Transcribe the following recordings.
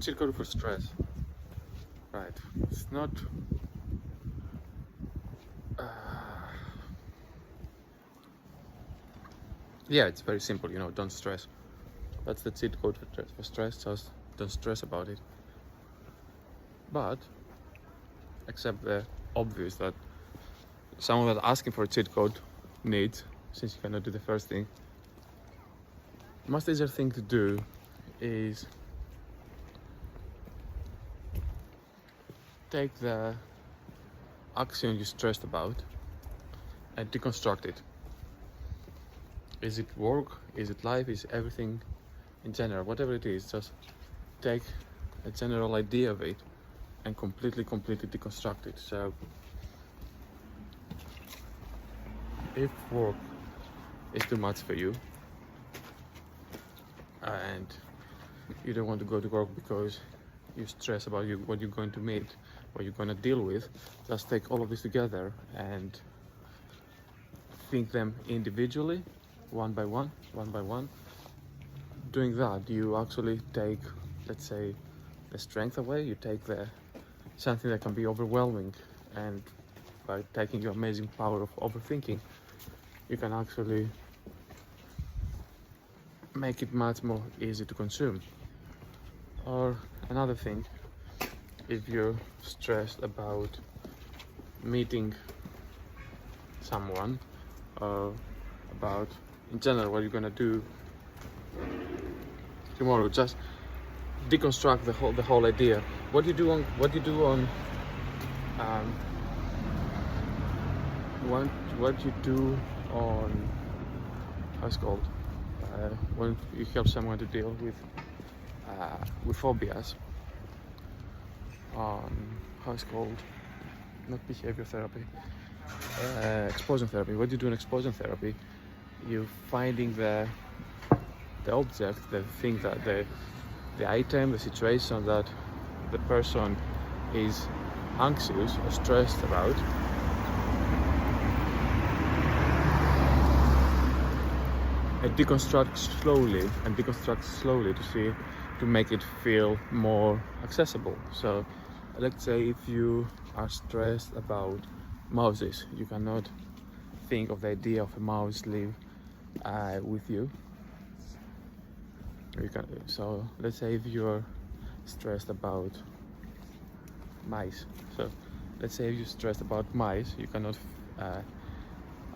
cheat code for stress. Right. It's not. Uh, yeah, it's very simple. Don't stress. That's the cheat code for stress. Just don't stress about it. But accept the obvious that someone that's asking for a cheat code needs, since you cannot do the first thing. The most easier thing to do is take the action you're stressed about and deconstruct it. Is it work? Is it life? Is everything in general? Whatever it is, just take a general idea of it and completely deconstruct it. So if work is too much for you and you don't want to go to work because you stress about what you're going to meet, what you're going to deal with, just take all of this together and think them individually, one by one. Doing that, you actually take, let's say, the strength away. You take something that can be overwhelming, and by taking your amazing power of overthinking, you can actually make it much more easy to consume. Or another thing, if you're stressed about meeting someone, or about in general what you're gonna do tomorrow, just deconstruct the whole idea. What you do on what you do on how it's called, when you help someone to deal with phobias, how it's called, not behavior therapy, exposure therapy. What you do in exposure therapy, you're finding the object, the thing, that the item, the situation that the person is anxious or stressed about, and deconstruct slowly to make it feel more accessible. So let's say if you are stressed about mouses, you cannot think of the idea of a mouse live with you. So let's say if you're stressed about mice, so let's say if you're stressed about mice, you cannot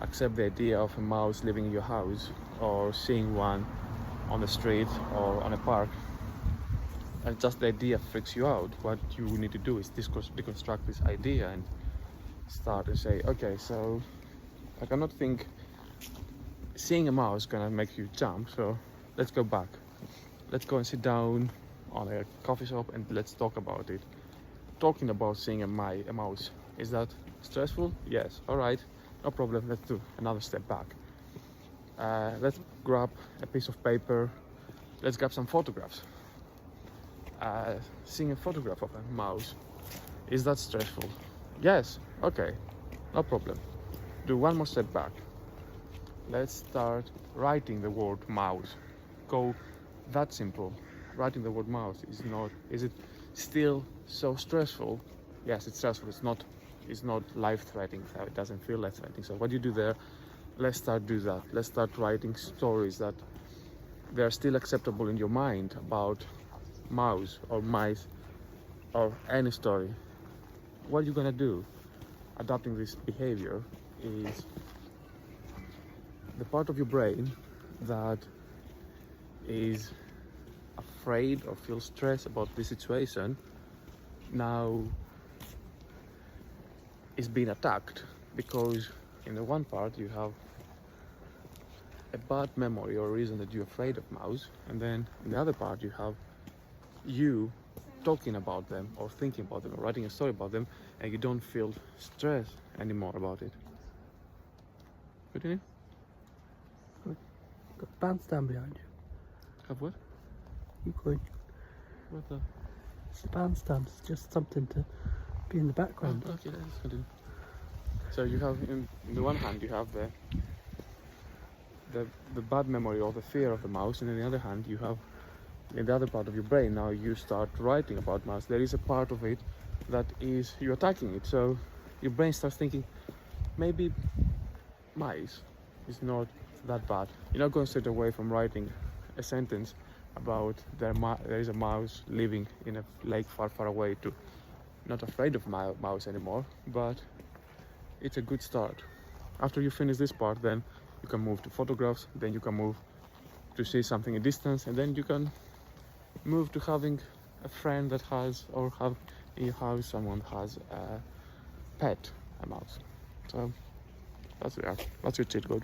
accept the idea of a mouse living in your house, or seeing one on the street or on a park, and just the idea freaks you out. What you need to do is deconstruct this idea and start to say, okay, so I cannot think seeing a mouse gonna make you jump, so let's go back. Let's go and sit down on a coffee shop and let's talk about it. Talking about seeing a mouse, is that stressful? Yes. All right, no problem. Let's do another step back. Let's grab a piece of paper. Let's grab some photographs. Seeing a photograph of a mouse, is that stressful? Yes. Okay, no problem. Do one more step back. Let's start writing the word mouse. Go that simple. Writing the word mouse is it still so stressful? Yes, it's stressful. It's not life-threatening. It doesn't feel life-threatening. So what you do there, let's start do that. Let's start writing stories that they're still acceptable in your mind about mouse or mice or any story. What you're gonna do adopting this behavior is the part of your brain that is afraid or feels stressed about this situation now is being attacked, because in the one part you have a bad memory or reason that you're afraid of mouse, and then in the other part you have you talking about them or thinking about them or writing a story about them, and you don't feel stress anymore about it. Continue. Got the bandstand behind you. Have what? Keep going. What the? It's the bandstand. It's just something to be in the background. Oh, okay, let's continue. So you have, in the one hand, you have the bad memory or the fear of the mouse, and on the other hand, you have in the other part of your brain, now you start writing about mouse, there is a part of it that is you're attacking it. So your brain starts thinking, maybe mice is not that bad. You're not going straight away from writing a sentence about there is a mouse living in a lake far, far away to not afraid of mouse anymore, but it's a good start. After you finish this part, then you can move to photographs, then you can move to see something in distance, and then you can move to having a friend that has, or have in your house someone has a pet, a mouse. So that's your cheat code.